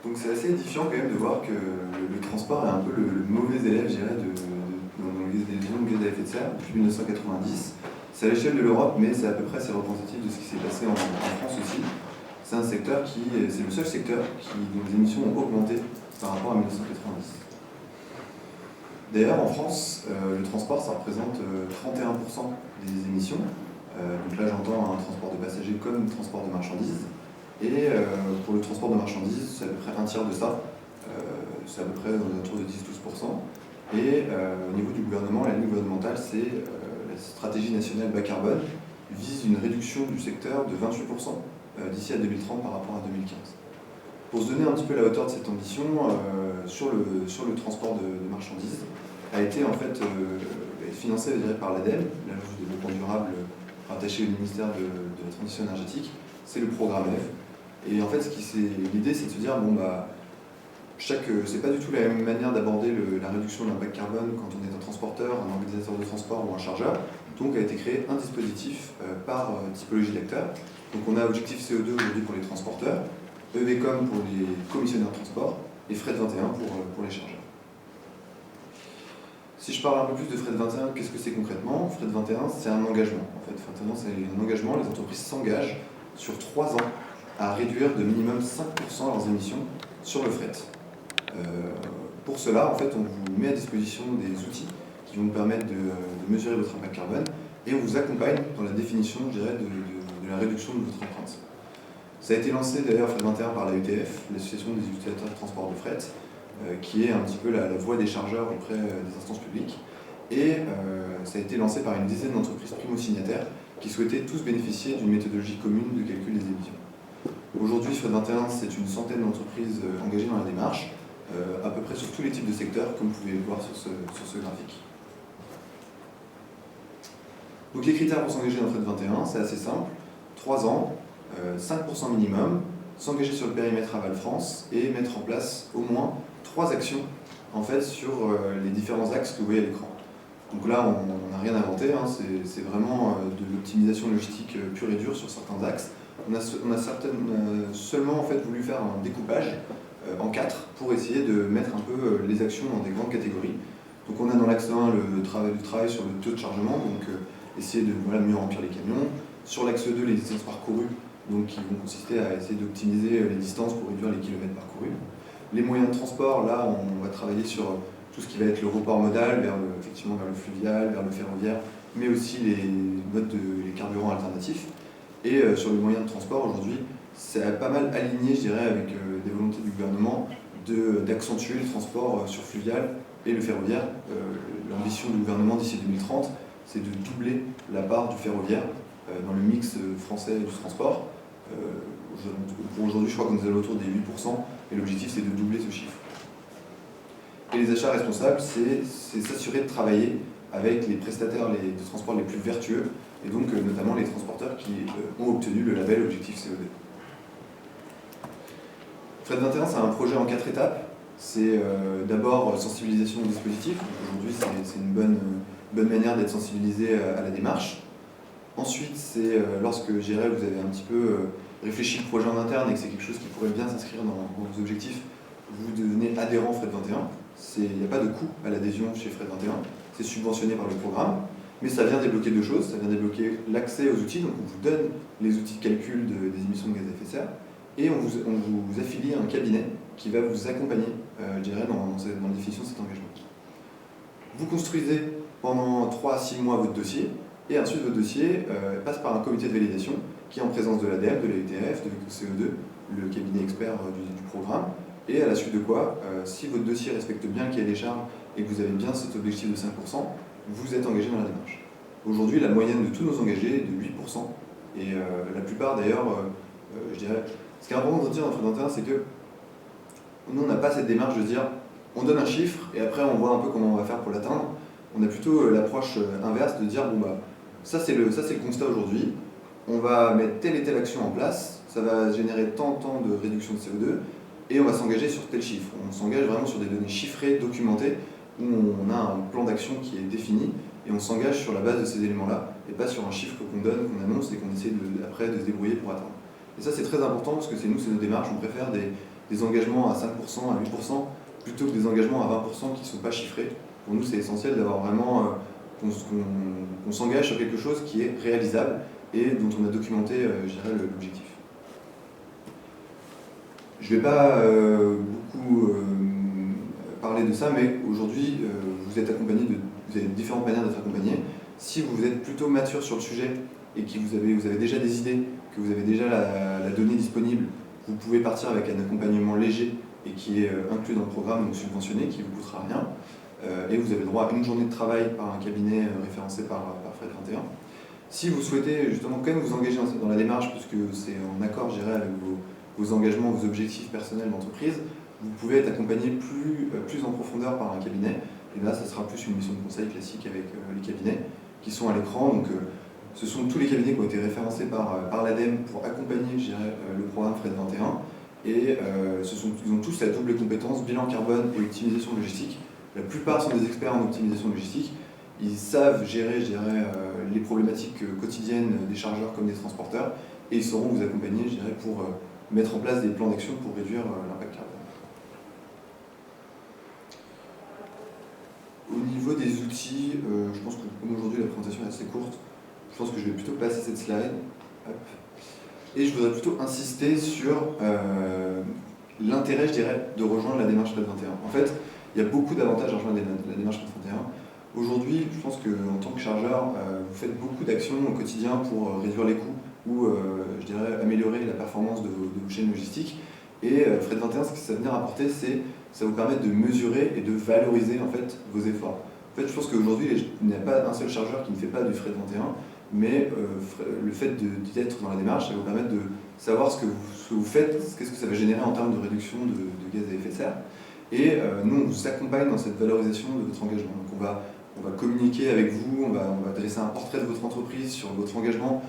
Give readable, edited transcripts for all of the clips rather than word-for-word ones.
Donc c'est assez édifiant quand même de voir que le transport est un peu le mauvais élève, je dirais, dans les émissions de gaz à effet de serre depuis 1990. C'est à l'échelle de l'Europe, mais c'est à peu près assez représentatif de ce qui s'est passé en France aussi. C'est un secteur c'est le seul secteur dont les émissions ont augmenté par rapport à 1990. D'ailleurs, en France, le transport, ça représente 31% des émissions. Donc là, j'entends un transport de passagers comme un transport de marchandises. Et pour le transport de marchandises, c'est à peu près un tiers de ça. C'est à peu près autour de 10-12%. Et au niveau du gouvernement, la ligne gouvernementale, c'est la stratégie nationale bas carbone vise une réduction du secteur de 28% d'ici à 2030 par rapport à 2015. Pour se donner un petit peu la hauteur de cette ambition, sur le transport de marchandises, a été en fait financé par l'ADEME, l'Agence du développement durable rattachée au ministère de la transition énergétique. C'est le programme F. Et en fait, l'idée, c'est de se dire, c'est pas du tout la même manière d'aborder la réduction de l'impact carbone quand on est un transporteur, un organisateur de transport ou un chargeur. Donc a été créé un dispositif par typologie d'acteurs. Donc on a Objectif CO2 aujourd'hui pour les transporteurs, EVCOM pour les commissionnaires de transport et Fret 21 pour les chargeurs. Si je parle un peu plus de Fret 21, qu'est-ce que c'est concrètement? Fret 21, c'est un engagement. En fait, Fret 21, c'est un engagement. Les entreprises s'engagent sur 3 ans à réduire de minimum 5% leurs émissions sur le fret. Pour cela, en fait, on vous met à disposition des outils qui vont vous permettre de mesurer votre impact carbone et on vous accompagne dans la définition, je dirais, de la réduction de votre empreinte. Ça a été lancé d'ailleurs Fret 21 par la l'AUTF, l'Association des utilisateurs de transport de fret, qui est un petit peu la voix des chargeurs auprès des instances publiques. Et ça a été lancé par une dizaine d'entreprises primo-signataires qui souhaitaient tous bénéficier d'une méthodologie commune de calcul des émissions. Aujourd'hui, Fret 21, c'est une centaine d'entreprises engagées dans la démarche, à peu près sur tous les types de secteurs, comme vous pouvez le voir sur ce graphique. Donc les critères pour s'engager dans Fret 21, c'est assez simple. 3 ans, 5% minimum, s'engager sur le périmètre Aval France et mettre en place au moins 3 actions en fait, sur les différents axes que vous voyez à l'écran. Donc là, on n'a rien inventé, hein, c'est vraiment de l'optimisation logistique pure et dure sur certains axes. On a seulement en fait, voulu faire un découpage en 4 pour essayer de mettre un peu les actions dans des grandes catégories. Donc on a dans l'axe 1 le travail sur le taux de chargement, donc essayer de mieux remplir les camions. Sur l'axe 2, les distances parcourues, donc qui vont consister à essayer d'optimiser les distances pour réduire les kilomètres parcourus. Les moyens de transport, là on va travailler sur tout ce qui va être le report modal effectivement vers le fluvial, vers le ferroviaire, mais aussi les carburants alternatifs. Et sur les moyens de transport aujourd'hui, c'est pas mal aligné, je dirais, avec des volontés du gouvernement d'accentuer le transport sur fluvial et le ferroviaire. L'ambition du gouvernement d'ici 2030, c'est de doubler la part du ferroviaire dans le mix français du transport. Pour aujourd'hui, je crois qu'on est autour des 8%, et l'objectif c'est de doubler ce chiffre. Et les achats responsables, c'est s'assurer de travailler avec les prestataires de transport les plus vertueux, et donc notamment les transporteurs qui ont obtenu le label Objectif CO2. Fret 21, c'est un projet en 4 étapes. C'est d'abord sensibilisation au dispositif. Aujourd'hui, c'est une bonne manière d'être sensibilisé à la démarche. Ensuite, c'est lorsque vous avez un petit peu réfléchi le projet en interne et que c'est quelque chose qui pourrait bien s'inscrire dans vos objectifs, vous devenez adhérent Fret 21. Il n'y a pas de coût à l'adhésion chez Fret 21, c'est subventionné par le programme, mais ça vient débloquer 2 choses. Ça vient débloquer l'accès aux outils, donc on vous donne les outils de calcul des émissions de gaz à effet de serre, et on vous affilie à un cabinet qui va vous accompagner, dans la définition de cet engagement. Vous construisez pendant 3 à 6 mois votre dossier, et ensuite votre dossier passe par un comité de validation qui est en présence de l'ADEME, de l'AUTF, de CO2, le cabinet expert du programme, et à la suite de quoi, si votre dossier respecte bien le cahier des charges et que vous avez bien cet objectif de 5%, vous êtes engagé dans la démarche. Aujourd'hui, la moyenne de tous nos engagés est de 8%, et la plupart d'ailleurs, je dirais, ce qui est important de dire dans Fret 21, c'est que nous, on n'a pas cette démarche de dire on donne un chiffre et après on voit un peu comment on va faire pour l'atteindre. On a plutôt l'approche inverse de dire ça c'est le constat aujourd'hui, on va mettre telle et telle action en place, ça va générer tant de réduction de CO2 et on va s'engager sur tel chiffre. On s'engage vraiment sur des données chiffrées, documentées, où on a un plan d'action qui est défini et on s'engage sur la base de ces éléments-là et pas sur un chiffre qu'on donne, qu'on annonce et qu'on essaie après de se débrouiller pour atteindre. Et ça c'est très important parce que c'est nos démarches, on préfère des des engagements à 5%, à 8%, plutôt que des engagements à 20% qui ne sont pas chiffrés. Pour nous, c'est essentiel d'avoir vraiment qu'on s'engage sur quelque chose qui est réalisable et dont on a documenté, je dirais, l'objectif. Je ne vais pas beaucoup parler de ça, mais aujourd'hui, vous êtes accompagné vous avez différentes manières d'être accompagné. Si vous êtes plutôt mature sur le sujet et que vous avez déjà des idées, que vous avez déjà la donnée disponible, vous pouvez partir avec un accompagnement léger et qui est inclus dans le programme, donc subventionné, qui ne vous coûtera rien. Et vous avez le droit à une journée de travail par un cabinet référencé par Fred 21. Si vous souhaitez justement quand même vous engager dans la démarche, puisque c'est en accord, je dirais, avec vos engagements, vos objectifs personnels d'entreprise, vous pouvez être accompagné plus en profondeur par un cabinet. Et là, ça sera plus une mission de conseil classique avec les cabinets qui sont à l'écran. Donc, ce sont tous les cabinets qui ont été référencés par l'ADEME pour accompagner, je dirais, le programme Fred 21. Et ils ont tous la double compétence, bilan carbone et optimisation logistique. La plupart sont des experts en optimisation logistique. Ils savent gérer, je dirais, les problématiques quotidiennes des chargeurs comme des transporteurs. Et ils sauront vous accompagner, je dirais, pour mettre en place des plans d'action pour réduire l'impact carbone. Au niveau des outils, je pense que comme aujourd'hui la présentation est assez courte, je pense que je vais plutôt passer cette slide. Hop. Et je voudrais plutôt insister sur l'intérêt, je dirais, de rejoindre la démarche Fred 21. En fait, il y a beaucoup d'avantages à rejoindre la démarche Fred 21. Aujourd'hui, je pense qu'en tant que chargeur, vous faites beaucoup d'actions au quotidien pour réduire les coûts ou, je dirais, améliorer la performance de vos chaînes logistiques. Et Fred 21, ce que ça va venir apporter, c'est ça vous permet de mesurer et de valoriser en fait vos efforts. En fait, je pense qu'aujourd'hui, il n'y a pas un seul chargeur qui ne fait pas du Fred 21, mais le fait d'être dans la démarche, ça va vous permettre de savoir ce que vous faites, qu'est-ce que ça va générer en termes de réduction de gaz à effet de serre. Et nous, on vous accompagne dans cette valorisation de votre engagement. Donc on va communiquer avec vous, on va dresser un portrait de votre entreprise sur votre engagement,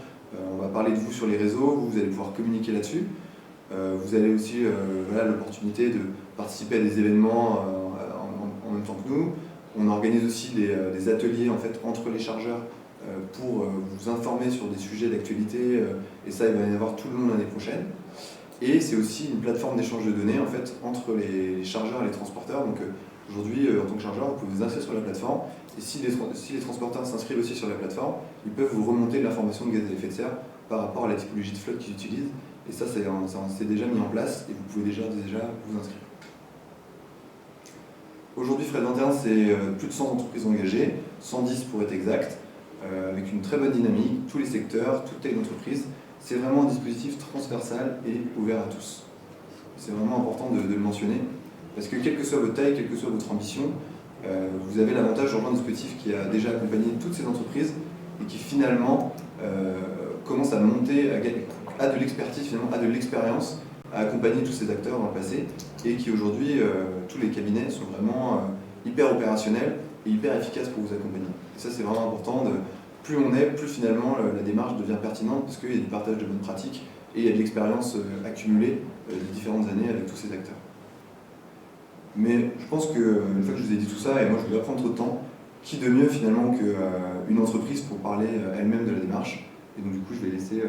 on va parler de vous sur les réseaux, vous allez pouvoir communiquer là-dessus. Vous avez aussi l'opportunité de participer à des événements en même temps que nous. On organise aussi des ateliers en fait, entre les chargeurs pour vous informer sur des sujets d'actualité, et ça, il va y en avoir tout le long de l'année prochaine. Et c'est aussi une plateforme d'échange de données en fait, entre les chargeurs et les transporteurs. Donc aujourd'hui, en tant que chargeur, vous pouvez vous inscrire sur la plateforme, et si les transporteurs s'inscrivent aussi sur la plateforme, ils peuvent vous remonter de l'information de gaz à effet de serre par rapport à la typologie de flotte qu'ils utilisent. Et ça, c'est déjà mis en place et vous pouvez déjà vous inscrire. Aujourd'hui, Fred 21, c'est plus de 100 entreprises engagées, 110 pour être exact, avec une très bonne dynamique, tous les secteurs, toute taille d'entreprise. C'est vraiment un dispositif transversal et ouvert à tous. C'est vraiment important de le mentionner, parce que quelle que soit votre taille, quelle que soit votre ambition, vous avez l'avantage de rejoindre un dispositif qui a déjà accompagné toutes ces entreprises et qui finalement commence à monter, a de l'expertise, finalement, a de l'expérience à accompagner tous ces acteurs dans le passé et qui aujourd'hui, tous les cabinets sont vraiment hyper opérationnels et hyper efficaces pour vous accompagner. Et ça, c'est vraiment important. Plus on est, plus finalement la démarche devient pertinente parce qu'il y a du partage de bonnes pratiques et il y a de l'expérience accumulée de différentes années avec tous ces acteurs. Mais je pense qu'une fois que je vous ai dit tout ça, et moi je ne vais pas prendre trop de temps, qui de mieux finalement qu'une entreprise pour parler elle-même de la démarche. Et donc du coup, je vais laisser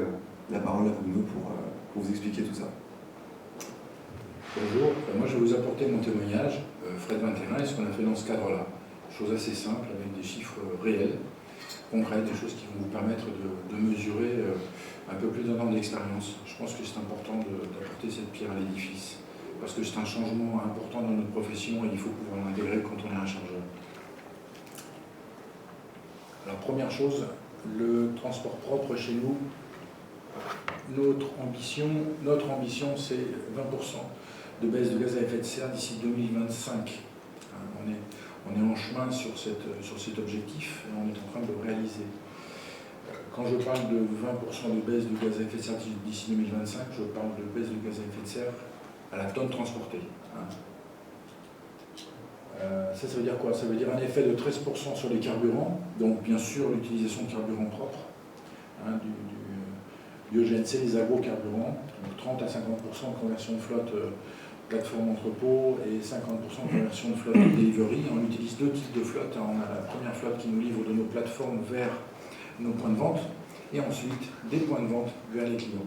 la parole à Bruno pour vous expliquer tout ça. Bonjour, moi je vais vous apporter mon témoignage, Fred 21, et ce qu'on a fait dans ce cadre-là. Chose assez simple, avec des chiffres réels, concrets, des choses qui vont vous permettre de mesurer un peu plus d'un an d'expérience. Je pense que c'est important d'apporter cette pierre à l'édifice, parce que c'est un changement important dans notre profession et il faut pouvoir l'intégrer quand on est un chargeur. Alors première chose, le transport propre chez nous, notre ambition c'est 20% de baisse de gaz à effet de serre d'ici 2025. On est en chemin sur cet objectif et on est en train de le réaliser. Quand je parle de 20% de baisse de gaz à effet de serre d'ici 2025, je parle de baisse de gaz à effet de serre à la tonne transportée. Ça veut dire quoi? Ça veut dire un effet de 13% sur les carburants, donc bien sûr l'utilisation de carburants propres, du EGNC, les agrocarburants, donc 30 à 50% de conversion de flotte plateforme entrepôt et 50% de conversion de flotte delivery. On utilise deux types de flottes. On a la première flotte qui nous livre de nos plateformes vers nos points de vente et ensuite des points de vente vers les clients.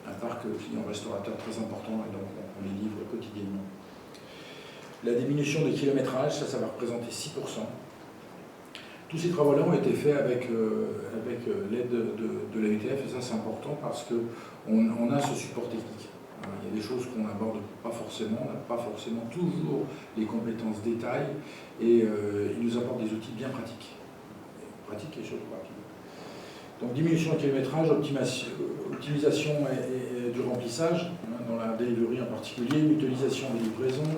un parc client restaurateur très important et donc on les livre quotidiennement. La diminution des kilométrages, ça va représenter 6%. Tous ces travaux-là ont été faits avec l'aide de la UTF, et ça c'est important parce qu'on a ce support technique. Il y a des choses qu'on n'aborde pas forcément, on n'a pas forcément toujours les compétences détail, et ils nous apportent des outils bien pratiques et surtout rapides. Donc diminution du kilométrage, optimisation du remplissage, dans la delivery en particulier, mutualisation des livraisons,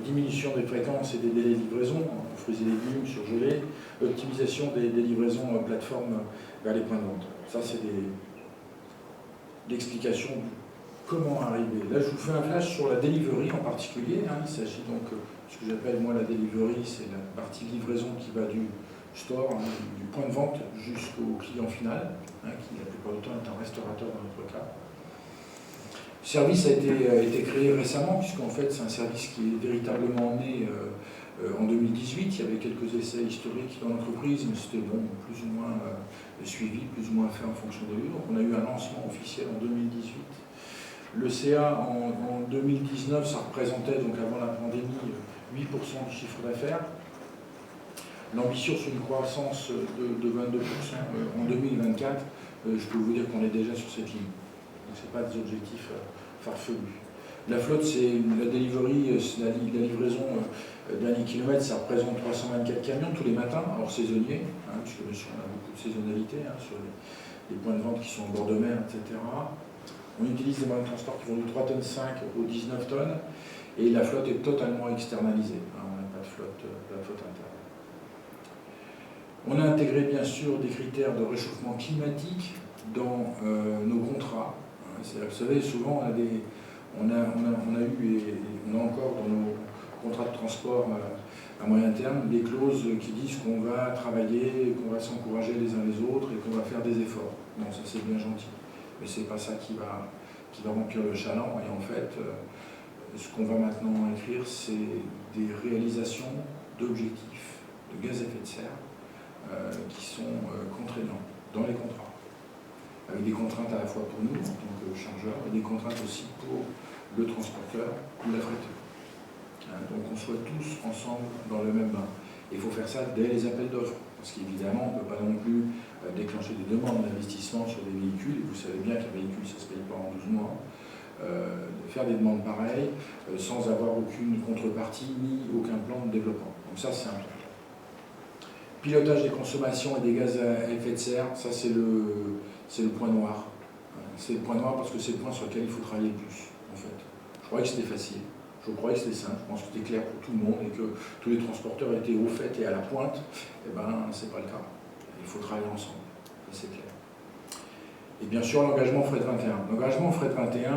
diminution des fréquences et des délais de livraison, fruits et légumes, surgelés, optimisation des livraisons plateforme vers les points de vente. Ça, c'est l'explication de comment arriver. Là, je vous fais un flash sur la delivery en particulier. Il s'agit donc, ce que j'appelle moi la delivery, c'est la partie livraison qui va du store, du point de vente jusqu'au client final, qui la plupart du temps est un restaurateur dans notre cas. Le service a été créé récemment, puisqu'en fait c'est un service qui est véritablement né en 2018. Il y avait quelques essais historiques dans l'entreprise, mais c'était bon, plus ou moins suivi, plus ou moins fait en fonction des lieux. Donc on a eu un lancement officiel en 2018. Le CA en 2019, ça représentait, donc avant la pandémie, 8% du chiffre d'affaires. L'ambition sur une croissance de 22% en 2024, je peux vous dire qu'on est déjà sur cette ligne. Donc ce n'est pas des objectifs farfelus. La flotte, c'est la delivery, la livraison dernier kilomètre, ça représente 324 camions tous les matins, hors saisonniers, puisque bien sûr on a beaucoup de saisonnalité sur les points de vente qui sont en bord de mer, etc. On utilise des moyens de transport qui vont du 3,5 tonnes aux 19 tonnes, et la flotte est totalement externalisée. On n'a pas de flotte interne. On a intégré bien sûr des critères de réchauffement climatique dans nos contrats. Vous savez, souvent on a eu et on a encore dans nos contrats de transport à moyen terme des clauses qui disent qu'on va travailler, qu'on va s'encourager les uns les autres et qu'on va faire des efforts. Bon, ça c'est bien gentil, mais c'est pas ça qui va remplir le chaland. Et en fait, ce qu'on va maintenant écrire, c'est des réalisations d'objectifs de gaz à effet de serre qui sont contraignants dans les contrats, avec des contraintes à la fois pour nous en tant que chargeurs et des contraintes aussi pour le transporteur ou l'affréteur. Donc on soit tous ensemble dans le même bain. Il faut faire ça dès les appels d'offres, parce qu'évidemment on ne peut pas non plus déclencher des demandes d'investissement sur des véhicules, et vous savez bien qu'un véhicule ça ne se paye pas en 12 mois, de faire des demandes pareilles sans avoir aucune contrepartie ni aucun plan de développement. Donc ça c'est important. Pilotage des consommations et des gaz à effet de serre, ça c'est le point noir. C'est le point noir parce que c'est le point sur lequel il faut travailler le plus, en fait. Je croyais que c'était facile, je croyais que c'était simple, je pense que c'était clair pour tout le monde et que tous les transporteurs étaient au fait et à la pointe. Eh bien, c'est pas le cas. Il faut travailler ensemble, c'est clair. Et bien sûr, l'engagement Fret 21. L'engagement Fret 21,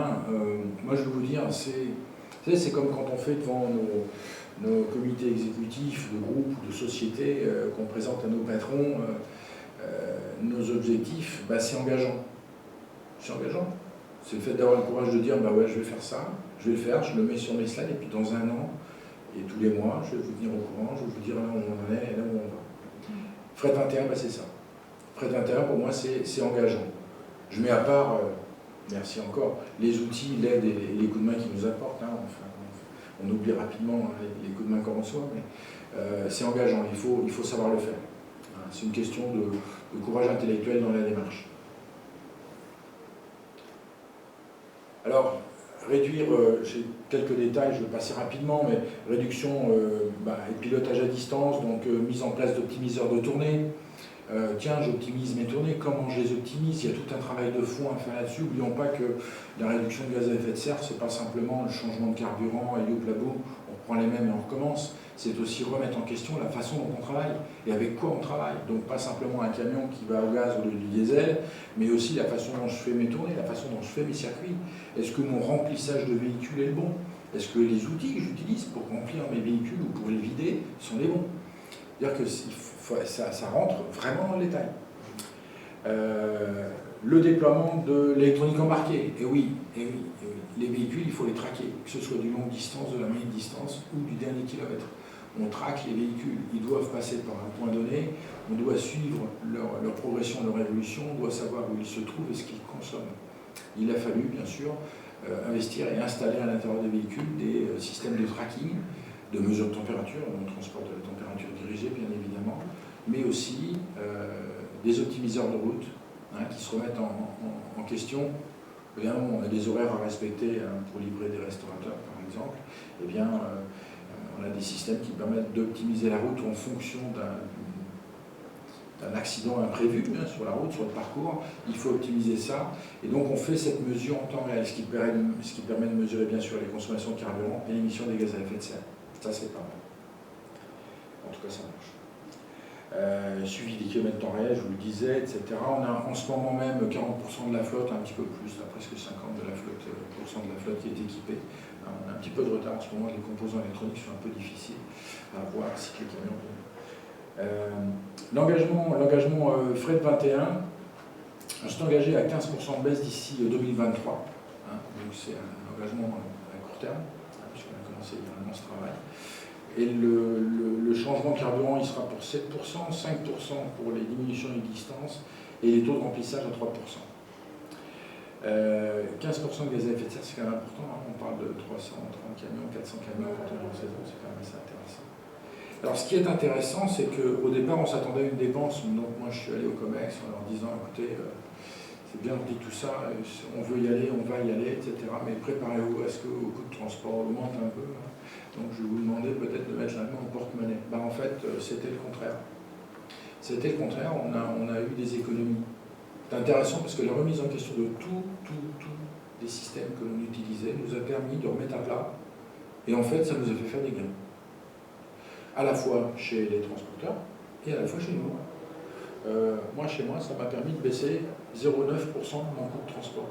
moi je vais vous dire, c'est comme quand on fait devant nos comités exécutifs de groupes ou de sociétés qu'on présente à nos patrons nos objectifs, c'est engageant. C'est engageant. C'est le fait d'avoir le courage de dire ouais, je vais faire ça, je vais le faire, je le mets sur mes slides et puis dans un an et tous les mois, je vais vous tenir au courant, je vais vous dire là où on en est et là où on va. Fret 21, c'est ça. Fret 21, pour moi, c'est engageant. Je mets à part, merci encore, les outils, l'aide et les coups de main qu'ils nous apportent. On oublie rapidement les coups de main qu'on reçoit, mais c'est engageant, il faut savoir le faire. C'est une question de courage intellectuel dans la démarche. Alors, réduire, j'ai quelques détails, je vais passer rapidement, mais réduction et pilotage à distance, donc mise en place d'optimiseurs de tournée. Tiens, j'optimise mes tournées, comment je les optimise? Il y a tout un travail de fond à faire là-dessus. N'oublions pas que la réduction de gaz à effet de serre, c'est pas simplement le changement de carburant, et youp labo, on reprend les mêmes et on recommence. C'est aussi remettre en question la façon dont on travaille et avec quoi on travaille. Donc pas simplement un camion qui va au gaz au lieu du diesel, mais aussi la façon dont je fais mes tournées, la façon dont je fais mes circuits. Est-ce que mon remplissage de véhicules est le bon? Est-ce que les outils que j'utilise pour remplir mes véhicules ou pour les vider sont les bons? C'est-à-dire que ça rentre vraiment dans le détail. Le déploiement de l'électronique embarquée. Et oui, les véhicules, il faut les traquer, que ce soit du longue distance, de la moyenne distance ou du dernier kilomètre. On traque les véhicules, ils doivent passer par un point donné, on doit suivre leur progression, leur évolution, on doit savoir où ils se trouvent et ce qu'ils consomment. il a fallu, bien sûr, investir et installer à l'intérieur des véhicules des systèmes de tracking, de mesure de température, de transport de la température dirigée, bien évidemment, mais aussi des optimiseurs de route qui se remettent en question. Évidemment, on a des horaires à respecter pour livrer des restaurateurs, par exemple. Eh bien, on a des systèmes qui permettent d'optimiser la route en fonction d'un accident imprévu sur la route, sur le parcours. Il faut optimiser ça. Et donc, on fait cette mesure en temps réel, ce qui permet de mesurer, bien sûr, les consommations de carburant et l'émission des gaz à effet de serre. Ça, c'est pas mal. En tout cas, ça marche. Suivi des kilomètres temps réel, je vous le disais, etc. On a en ce moment même 40% de la flotte, un petit peu plus, là, presque 50% de la flotte qui est équipée. On a un petit peu de retard en ce moment, les composants électroniques sont un peu difficiles à voir si les camions l'engagement Fret 21, on s'est engagé à 15% de baisse d'ici 2023. Donc c'est un engagement à court terme, puisqu'on a commencé également ce travail. Et le changement de carburant, il sera pour 7%, 5% pour les diminutions existances et les taux de remplissage à 3%. 15% de gaz à effet de serre, c'est quand même important. On parle de 330 camions, 400 camions quand on est en saison, c'est quand même assez intéressant. Alors ce qui est intéressant, c'est qu'au départ, on s'attendait à une dépense. Donc moi, je suis allé au COMEX en leur disant, écoutez, c'est bien, on dit tout ça, on veut y aller, on va y aller, etc. Mais préparez-vous à ce que le coût de transport augmente un peu. Donc je vais vous demander peut-être de mettre la main au porte-monnaie. En fait, c'était le contraire. C'était le contraire, on a eu des économies. C'est intéressant parce que la remise en question de tous les systèmes que l'on utilisait nous a permis de remettre à plat. Et en fait, ça nous a fait faire des gains. À la fois chez les transporteurs et à la fois chez nous. Moi, chez moi, ça m'a permis de baisser 0,9% mon coût de transport.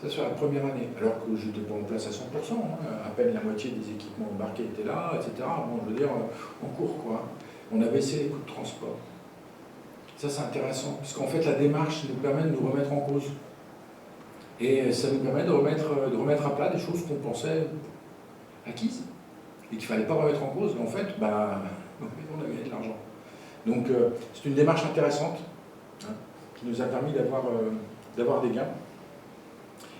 Ça sur la première année, alors que je n'étais pas en place à 100%, à peine la moitié des équipements embarqués étaient là, etc. Bon, je veux dire, en cours, quoi. On a baissé les coûts de transport. Ça, c'est intéressant, parce qu'en fait, la démarche nous permet de nous remettre en cause. Et ça nous permet de remettre à plat des choses qu'on pensait acquises, et qu'il ne fallait pas remettre en cause. En fait, on a gagné de l'argent. Donc, c'est une démarche intéressante, qui nous a permis d'avoir des gains.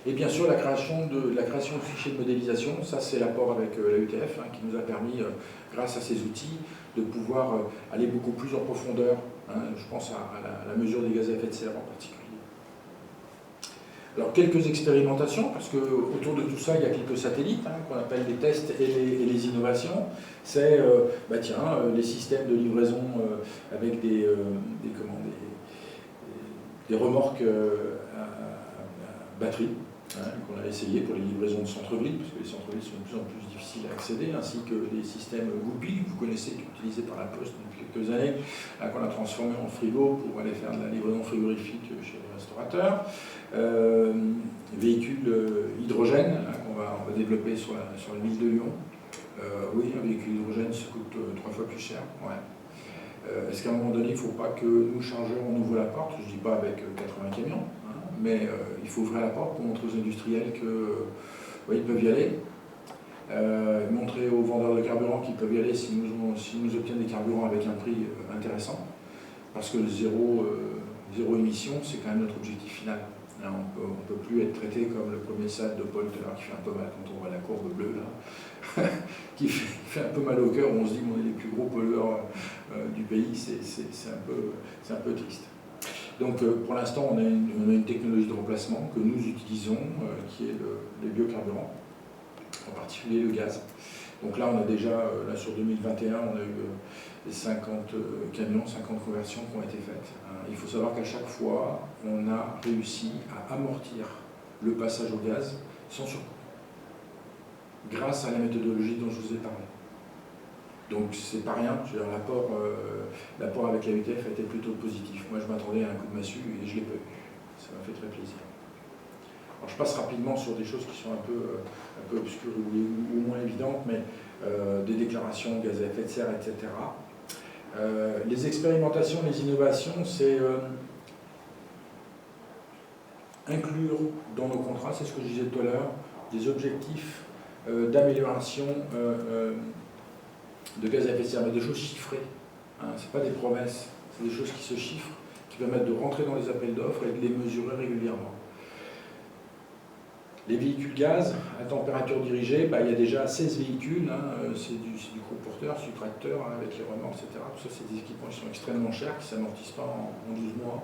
Et bien sûr, la création de fichiers de modélisation, ça c'est l'apport avec la UTF qui nous a permis, grâce à ces outils, de pouvoir aller beaucoup plus en profondeur. Je pense à la mesure des gaz à effet de serre en particulier. Alors quelques expérimentations, parce qu'autour de tout ça, il y a quelques satellites qu'on appelle les tests et les innovations. C'est les systèmes de livraison avec des remorques à batterie. Qu'on a essayé pour les livraisons de centre-ville, parce que les centres-villes sont de plus en plus difficiles à accéder, ainsi que les systèmes Goupil, que vous connaissez, qui sont utilisés par la Poste depuis quelques années, qu'on a transformé en frigo pour aller faire de la livraison frigorifique chez les restaurateurs. Véhicules hydrogène, qu'on va développer sur la ville de Lyon. Oui, un véhicule hydrogène, ça coûte 3 fois plus cher. Ouais. Est-ce qu'à un moment donné, il ne faut pas que nous chargeurs, on ouvre la porte, je ne dis pas avec 80 camions, mais il faut ouvrir la porte pour montrer aux industriels qu'ils peuvent y aller. Montrer aux vendeurs de carburant qu'ils peuvent y aller s'ils nous obtiennent des carburants avec un prix intéressant. Parce que le zéro émission, c'est quand même notre objectif final. On ne peut plus être traité comme le premier SAD de Paul tout à l'heure qui fait un peu mal quand on voit la courbe bleue là, qui fait un peu mal au cœur, où on se dit qu'on est les plus gros pollueurs du pays, c'est un peu triste. Donc pour l'instant, on a une technologie de remplacement que nous utilisons, qui est les biocarburants, en particulier le gaz. Donc là, on a déjà, sur 2021, on a eu 50 camions, 50 conversions qui ont été faites. Il faut savoir qu'à chaque fois, on a réussi à amortir le passage au gaz sans surcoût, grâce à la méthodologie dont je vous ai parlé. Donc c'est pas rien, l'apport avec la UTF a été plutôt positif. Moi je m'attendais à un coup de massue et je l'ai pas eu. Ça m'a fait très plaisir. Alors je passe rapidement sur des choses qui sont un peu obscures ou moins évidentes, mais des déclarations de gaz à effet de serre, etc. Les expérimentations, les innovations, c'est inclure dans nos contrats, c'est ce que je disais tout à l'heure, des objectifs d'amélioration de gaz à effet de serre, mais des choses chiffrées. Ce n'est pas des promesses, c'est des choses qui se chiffrent, qui permettent de rentrer dans les appels d'offres et de les mesurer régulièrement. Les véhicules gaz à température dirigée, il y a déjà 16 véhicules, hein, c'est du gros porteur, c'est du tracteur, hein, avec les remorques, etc. Tout ça, c'est des équipements qui sont extrêmement chers, qui ne s'amortissent pas en 12 mois.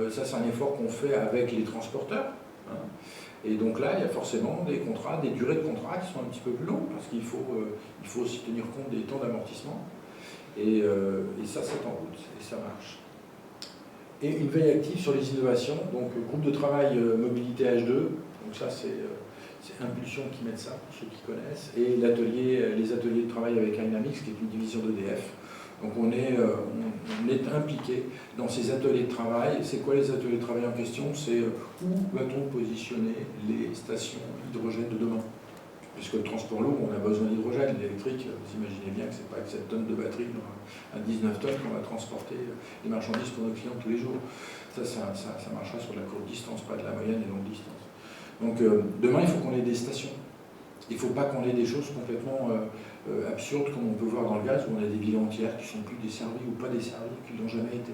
Ça, c'est un effort qu'on fait avec les transporteurs. Hein. Et donc là, il y a forcément des contrats, des durées de contrat qui sont un petit peu plus longues, parce qu'il faut aussi tenir compte des temps d'amortissement. Et ça, c'est en route, et ça marche. Et une veille active sur les innovations, donc groupe de travail mobilité H2, donc ça c'est Impulsion qui met ça, pour ceux qui connaissent, et les ateliers de travail avec Dynamics, qui est une division d'EDF. Donc on est impliqué dans ces ateliers de travail. C'est quoi les ateliers de travail en question? C'est où va-t-on positionner les stations hydrogène de demain? Puisque le transport lourd, on a besoin d'hydrogène. L'électrique, vous imaginez bien que ce n'est pas avec cette tonne de batterie à 19 tonnes qu'on va transporter les marchandises pour nos clients tous les jours. Ça marchera sur de la courte distance, pas de la moyenne et longue distance. Donc demain, il faut qu'on ait des stations. Il ne faut pas qu'on ait des choses complètement absurdes comme on peut voir dans le gaz, où on a des villes entières qui ne sont plus desservies ou pas desservies, qui ne l'ont jamais été.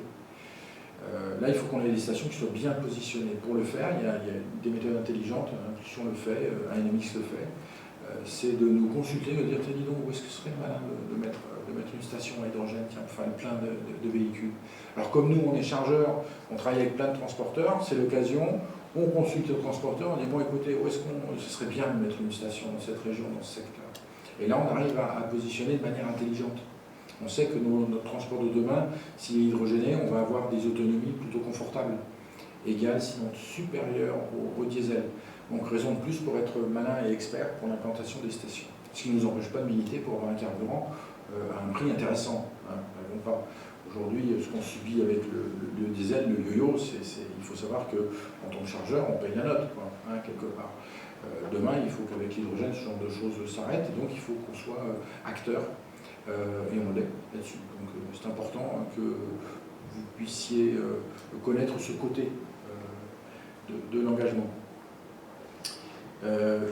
Là, il faut qu'on ait des stations qui soient bien positionnées. Pour le faire, il y a des méthodes intelligentes. Impulsion le fait, Dynamics le fait. C'est de nous consulter, de dire, dis donc, où est-ce que ce serait malin de mettre une station à hydrogène qui a plein de véhicules. Alors comme nous, on est chargeurs, on travaille avec plein de transporteurs, c'est l'occasion, on consulte le transporteur, on dit, bon écoutez, où est-ce ce serait bien de mettre une station dans cette région, dans ce secteur. Et là, on arrive à positionner de manière intelligente. On sait que notre transport de demain, s'il est hydrogéné, on va avoir des autonomies plutôt confortables, égales, sinon supérieures au diesel. Donc raison de plus pour être malin et expert pour l'implantation des stations. Ce qui ne nous empêche pas de militer pour avoir un carburant à un prix intéressant. Hein. Aujourd'hui, ce qu'on subit avec le diesel, le yo-yo, il faut savoir qu'en tant que chargeur, on paye la note, quoi, hein, quelque part. Demain, il faut qu'avec l'hydrogène, ce genre de choses s'arrête, et donc il faut qu'on soit acteur, et on l'est là-dessus. Donc c'est important que vous puissiez connaître ce côté de l'engagement.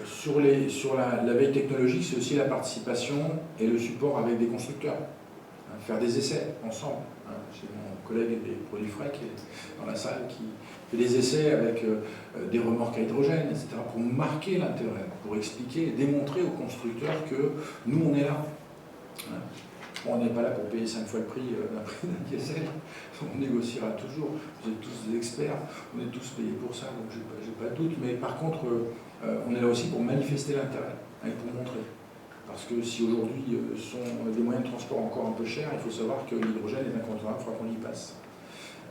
Sur la veille technologique, c'est aussi la participation et le support avec des constructeurs. Hein, faire des essais ensemble. Hein. J'ai mon collègue des produits frais qui est dans la salle qui fait des essais avec des remorques à hydrogène, etc., pour marquer l'intérêt, pour expliquer et démontrer aux constructeurs que nous, on est là. Hein. Bon, on n'est pas là pour payer 5 fois le prix d'un diesel, on négociera toujours, vous êtes tous des experts, on est tous payés pour ça, donc j'ai pas de doute, mais par contre, on est là aussi pour manifester l'intérêt, hein, et pour montrer. Parce que si aujourd'hui sont des moyens de transport encore un peu chers, il faut savoir que l'hydrogène est incontournable, il faudra qu'on y passe.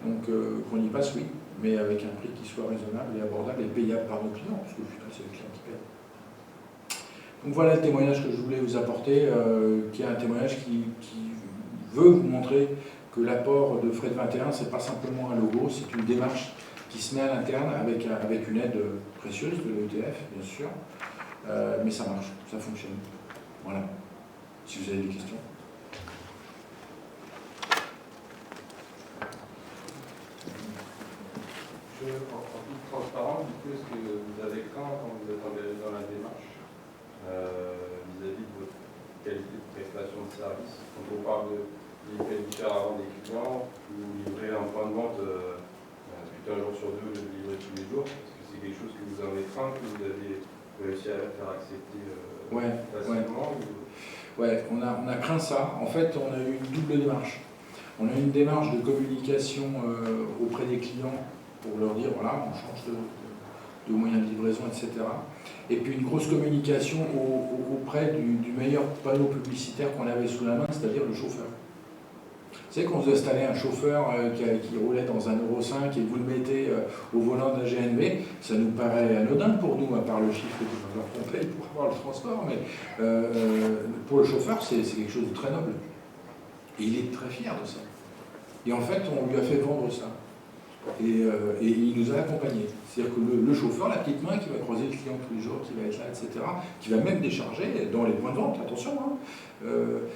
Donc qu'on y passe, oui, mais avec un prix qui soit raisonnable et abordable et payable par nos clients, parce qu'au final, c'est les clients qui payent. Donc voilà le témoignage que je voulais vous apporter, qui est un témoignage qui veut vous montrer que l'apport de Fret 21, ce n'est pas simplement un logo, c'est une démarche qui se met à l'interne avec une aide précieuse de l'EDF, bien sûr, mais ça marche, ça fonctionne. Voilà, si vous avez des questions. En toute transparence, du coup, est-ce que vous avez craint quand vous êtes engagé dans la démarche vis-à-vis de votre qualité de prestation de service? Quand on parle de livrer différemment des clients, ou livrer un point de vente plutôt un jour sur deux, de livrer tous les jours, est-ce que c'est quelque chose que vous avez craint, que vous avez réussi à faire accepter facilement? Ouais, on a craint ça. En fait, on a eu une double démarche. On a eu une démarche de communication auprès des clients pour leur dire, voilà, on change de moyens de livraison, etc. Et puis une grosse communication auprès du meilleur panneau publicitaire qu'on avait sous la main, c'est-à-dire le chauffeur. Vous savez, quand vous installez un chauffeur qui roulait dans un Euro 5 et que vous le mettez au volant d'un GNV, ça nous paraît anodin pour nous, à part le chiffre qu'on paye pour avoir le transport, mais pour le chauffeur, c'est quelque chose de très noble. Et il est très fier de ça. Et en fait, on lui a fait vendre ça. Et il nous a accompagnés. C'est-à-dire que le chauffeur, la petite main qui va croiser le client tous les jours, qui va être là, etc., qui va même décharger dans les points de vente, attention, hein,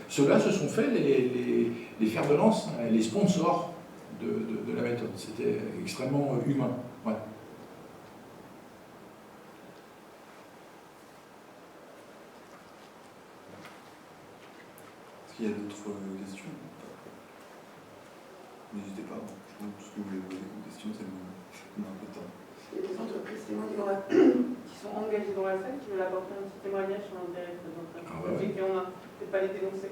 ceux-là se sont fait les fers de lance, les sponsors de la méthode. C'était extrêmement humain. Ouais. Est-ce qu'il y a d'autres questions? N'hésitez pas, je pense que vous voulez poser des questions, ça nous met un peu de temps. Il y a des entreprises qui sont engagées dans la salle qui veulent apporter un petit témoignage sur l'intérêt de notre activité, et on a peut-être pas les dénoncer.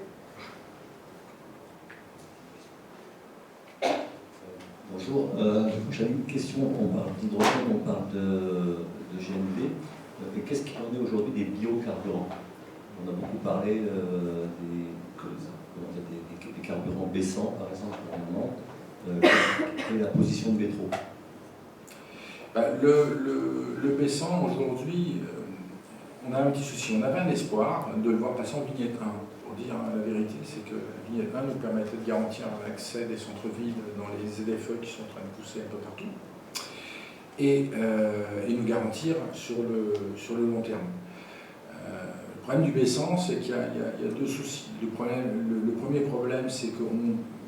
Bonjour, j'avais une question. On parle d'hydrogène, on parle de GNV. Qu'est-ce qu'il en est aujourd'hui des biocarburants? On a beaucoup parlé des carburants baissants, par exemple, pour le moment. Quelle est la position de Vétro? Le baissant, aujourd'hui, on a un petit souci. On avait un espoir de le voir passer en vignette 1. Pour dire la vérité, c'est que la vignette 1 nous permettait de garantir l'accès des centres-villes dans les ZFE qui sont en train de pousser un peu partout, et nous garantir sur le long terme. Le problème du baissant, c'est qu'il y a deux soucis. Le premier problème, c'est que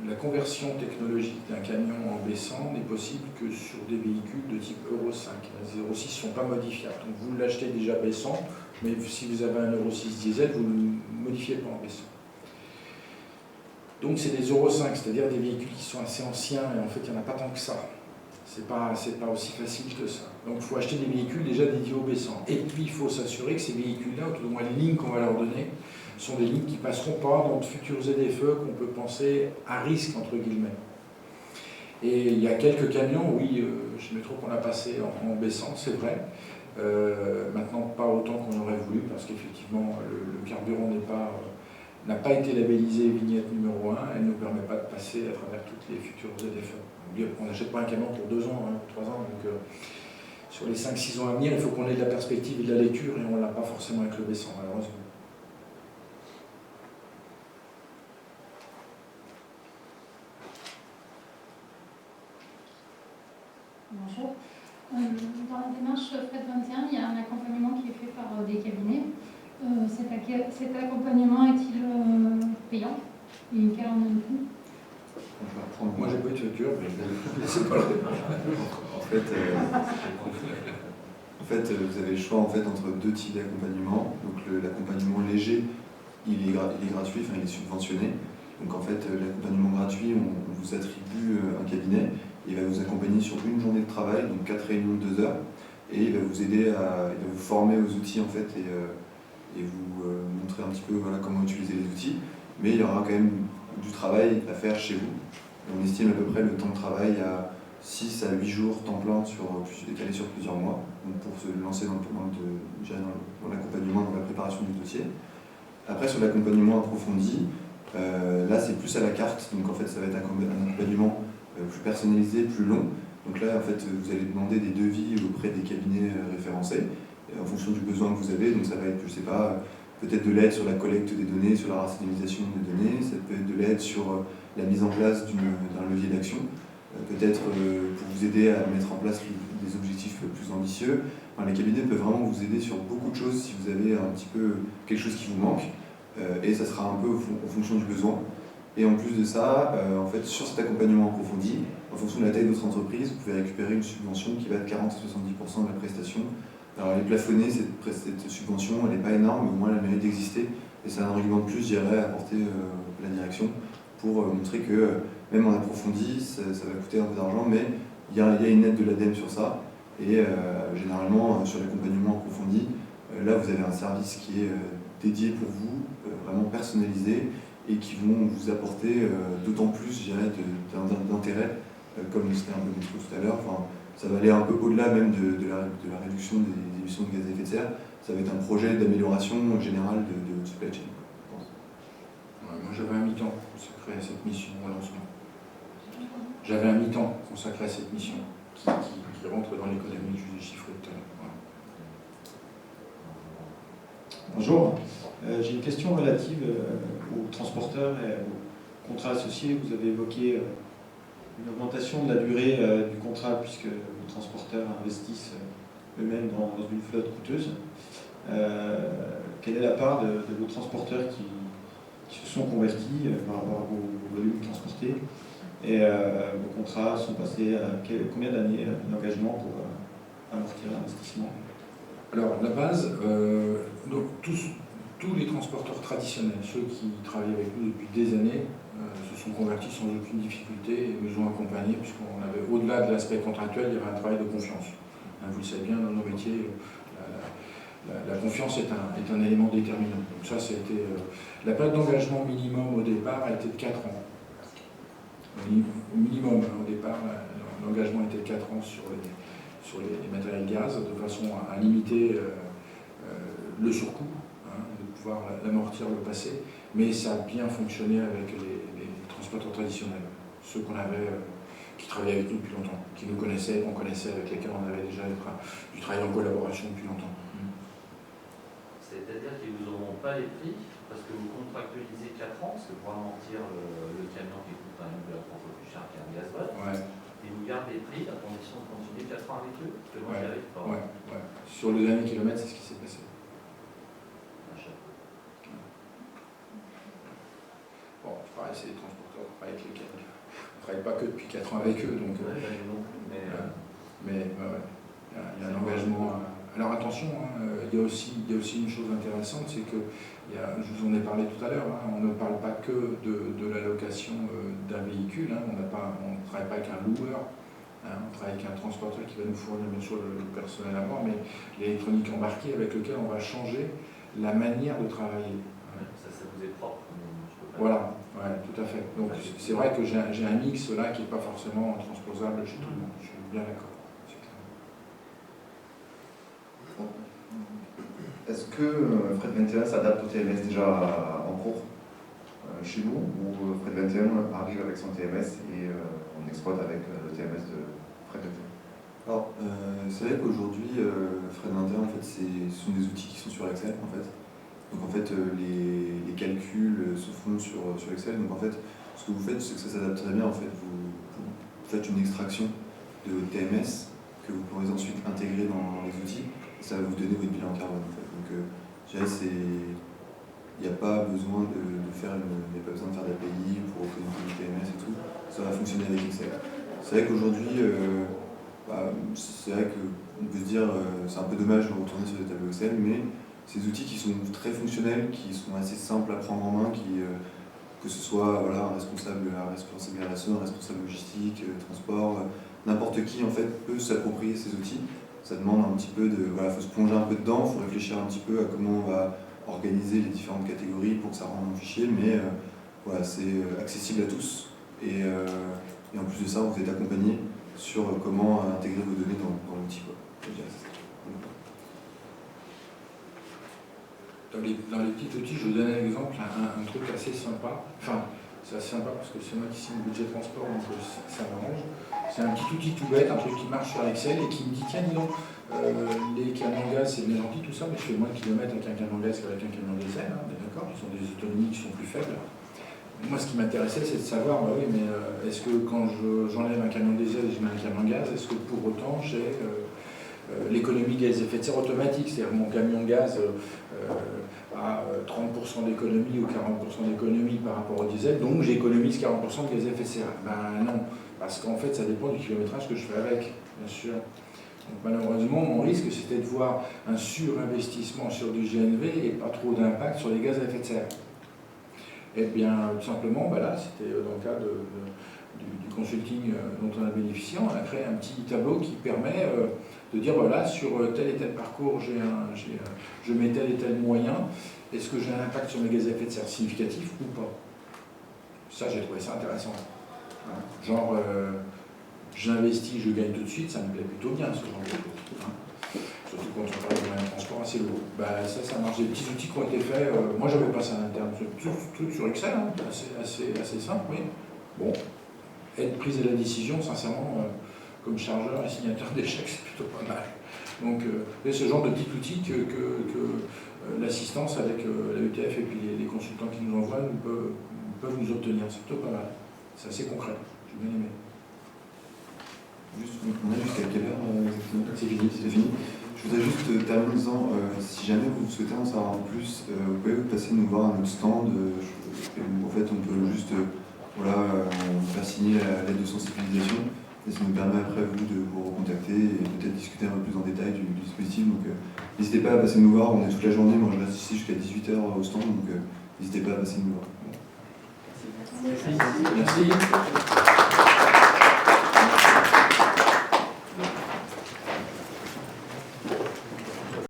la conversion technologique d'un camion en baissant n'est possible que sur des véhicules de type Euro 5. Les Euro 6 ne sont pas modifiables. Donc vous l'achetez déjà baissant, mais si vous avez un Euro 6 diesel, vous ne le modifiez pas en baissant. Donc c'est des Euro 5, c'est-à-dire des véhicules qui sont assez anciens, et en fait il n'y en a pas tant que ça. C'est pas aussi facile que ça. Donc il faut acheter des véhicules déjà dédiés au baissant. Et puis il faut s'assurer que ces véhicules-là, ou tout au moins les lignes qu'on va leur donner, sont des lignes qui ne passeront pas dans de futurs ZFE qu'on peut penser à risque, entre guillemets. Et il y a quelques camions, oui, chez Métro qu'on a passé en baissant, c'est vrai. Maintenant, pas autant qu'on aurait voulu, parce qu'effectivement, le carburant n'a pas été labellisé vignette numéro 1, elle ne nous permet pas de passer à travers toutes les futures ZFE. On n'achète pas un camion pour 2 ans, 3 ans, donc sur les 5-6 ans à venir, il faut qu'on ait de la perspective et de la lecture, et on ne l'a pas forcément avec le baissant, malheureusement. Bonjour. Dans la démarche Fred 21, il y a un accompagnement qui est fait par des cabinets. Cet accompagnement est-il payant? Et quel en est le coût? Moi, j'ai pas eu de facture, mais c'est pas le En fait, vous avez le choix entre deux types d'accompagnement. Donc l'accompagnement léger, il est gratuit, enfin il est subventionné. Donc en fait, l'accompagnement gratuit, on vous attribue un cabinet. Il va vous accompagner sur une journée de travail, donc 4 réunions de 2 heures, et il va vous aider il va vous former aux outils en fait, et vous montrer un petit peu comment utiliser les outils. Mais il y aura quand même du travail à faire chez vous. On estime à peu près le temps de travail à 6 à 8 jours temps plein, étalé sur plusieurs mois, donc pour se lancer dans l'accompagnement, dans la préparation du dossier. Après, sur l'accompagnement approfondi, là c'est plus à la carte, donc en fait ça va être un accompagnement plus personnalisé, plus long. Donc là, en fait, vous allez demander des devis auprès des cabinets référencés, en fonction du besoin que vous avez. Donc ça va être, je sais pas, peut-être de l'aide sur la collecte des données, sur la rationalisation des données, ça peut être de l'aide sur la mise en place d'un levier d'action, peut-être pour vous aider à mettre en place des objectifs plus ambitieux. Enfin, les cabinets peuvent vraiment vous aider sur beaucoup de choses si vous avez un petit peu quelque chose qui vous manque, et ça sera un peu en fonction du besoin. Et en plus de ça, en fait, sur cet accompagnement approfondi, en fonction de la taille de votre entreprise, vous pouvez récupérer une subvention qui va de 40 à 70% de la prestation. Alors elle est plafonnée, cette subvention, elle n'est pas énorme, mais au moins elle mérite d'exister. Et c'est un argument de plus, je dirais, à apporter la direction pour montrer que même en approfondi, ça va coûter un peu d'argent, mais il y a une aide de l'ADEME sur ça. Et généralement, sur l'accompagnement approfondi, là vous avez un service qui est dédié pour vous, vraiment personnalisé, et qui vont vous apporter d'autant plus, je dirais, d'intérêt, comme c'était un peu dit tout à l'heure. Enfin, ça va aller un peu au-delà même de la réduction des émissions de gaz à effet de serre. Ça va être un projet d'amélioration générale de supply chain. Moi j'avais un mi-temps consacré à cette mission au lancement. J'avais un mi-temps consacré à cette mission qui rentre dans l'économie, je vous ai chiffré tout à l'heure. Voilà. Bonjour, j'ai une question relative aux transporteurs et aux contrats associés. Vous avez évoqué une augmentation de la durée du contrat puisque les transporteurs investissent eux-mêmes dans une flotte coûteuse. Quelle est la part de vos transporteurs qui se sont convertis par rapport au volume transporté, et vos contrats sont passés à combien d'années d'engagement pour amortir l'investissement? Alors, la base, donc, tous les transporteurs traditionnels, ceux qui travaillent avec nous depuis des années, se sont convertis sans aucune difficulté et nous ont accompagnés, puisqu'on avait, au-delà de l'aspect contractuel, il y avait un travail de confiance. Vous le savez bien, dans nos métiers, la confiance est un élément déterminant. Donc ça, c'était la période d'engagement minimum au départ a été de 4 ans. Minimum au départ, l'engagement était de 4 ans sur les matériels gaz, de façon à limiter le surcoût, de pouvoir l'amortir le passé. Mais ça a bien fonctionné avec les transporteurs traditionnels, ceux qu'on avait, qui travaillaient avec nous depuis longtemps, qui nous connaissaient, qu'on connaissait, avec lesquels on avait déjà du travail en collaboration depuis longtemps. C'est-à-dire qu'ils ne vous auront pas les prix parce que vous contractualisez 4 ans, parce que pour amortir le camion qui coûte quand même de la fois plus cher qu'un gazole, et vous gardez les prix à condition de continuer 4 ans avec eux, parce que moi j'y arrive pas. Sur le dernier kilomètre, c'est ce qui s'est passé. Bon, pareil, c'est les transporteurs, avec lesquels on ne travaille pas que depuis 4 ans avec eux, donc mais il y a un engagement. Alors attention, il y a aussi une chose intéressante, c'est que, je vous en ai parlé tout à l'heure, on ne parle pas que de l'allocation d'un véhicule, on ne travaille pas avec un loueur, on travaille avec un transporteur qui va nous fournir bien sûr le personnel à bord, mais l'électronique embarquée avec lequel on va changer la manière de travailler. Ça vous est propre. Voilà, tout à fait. Donc c'est vrai que j'ai un mix là qui n'est pas forcément transposable chez tout le monde, je suis bien d'accord. Est-ce que Fret 21 s'adapte au TMS déjà en cours chez nous, ou Fret 21 arrive avec son TMS et on exploite avec le TMS de Fret 21? Alors, c'est vrai qu'aujourd'hui, Fret 21, en fait, ce sont des outils qui sont sur Excel, en fait. Donc, en fait, les calculs se font sur Excel. Donc, en fait, ce que vous faites, c'est que ça s'adapte très bien. En fait, vous faites une extraction de votre TMS que vous pourrez ensuite intégrer dans les outils. Et ça va vous donner votre bilan carbone, en fait. Donc, je dirais, il n'y a pas besoin de faire d'API pour connecter le TMS et tout. Ça va fonctionner avec Excel. C'est vrai qu'aujourd'hui, c'est vrai qu'on peut se dire c'est un peu dommage de retourner sur des tableaux Excel, mais ces outils qui sont très fonctionnels, qui sont assez simples à prendre en main, que ce soit un responsable RSE, un responsable logistique, transport, n'importe qui en fait peut s'approprier ces outils. Ça demande un petit peu faut se plonger un peu dedans, il faut réfléchir un petit peu à comment on va organiser les différentes catégories pour que ça rende un fichier, mais c'est accessible à tous et en plus de ça, vous êtes accompagné sur comment intégrer vos données dans l'outil. Dans les petits outils, je vous donne un exemple, un truc assez sympa. Enfin, c'est assez sympa parce que c'est moi qui signe le budget transport, donc ça m'arrange. C'est un petit outil tout bête, un truc qui marche sur Excel et qui me dit tiens, dis donc, les camions gaz c'est bien gentil tout ça, mais je fais moins de kilomètres avec un camion gaz qu'avec un camion diesel, on est d'accord, ils ont des autonomies qui sont plus faibles. Moi, ce qui m'intéressait, c'est de savoir, est-ce que quand j'enlève un camion diesel et je mets un camion gaz, est-ce que pour autant j'ai l'économie gaz à effet de serre automatique, c'est-à-dire mon camion gaz a 30% d'économie ou 40% d'économie par rapport au diesel, donc j'économise 40% de gaz à effet de serre. Ben non, parce qu'en fait ça dépend du kilométrage que je fais avec, bien sûr. Donc malheureusement, mon risque c'était de voir un surinvestissement sur du GNV et pas trop d'impact sur les gaz à effet de serre. Et bien tout simplement, là c'était dans le cadre du consulting dont on a bénéficié, on a créé un petit tableau qui permet de dire sur tel et tel parcours, je mets tel et tel moyen, est-ce que j'ai un impact sur mes gaz à effet de serre significatif ou pas? Ça, j'ai trouvé ça intéressant. Genre, j'investis, je gagne tout de suite, ça me plaît plutôt bien ce genre de choses. Surtout quand on parle de moyens de transport assez lourd. Ça marche, des petits outils qui ont été faits. Moi, j'avais passé un interne, tout sur Excel, assez simple, oui. Bon, être prise à la décision, sincèrement, comme chargeur et signateur d'échecs, c'est plutôt pas mal. Donc, c'est ce genre de petit outil que l'assistance avec la ETF et puis les consultants qui nous envoient peuvent nous obtenir. C'est plutôt pas mal. C'est assez concret. J'ai bien aimé. On a jusqu'à quelle heure exactement? C'est fini. Je voudrais juste terminer en disant, si jamais vous souhaitez en savoir plus, vous pouvez passer nous voir à notre stand. En fait, on peut juste faire signer la lettre de sensibilisation. Et ça nous permet après de vous recontacter et peut-être discuter un peu plus en détail du dispositif. Donc n'hésitez pas à passer nous voir, on est toute la journée, moi je reste ici jusqu'à 18h au stand, donc n'hésitez pas à passer nous voir. Merci.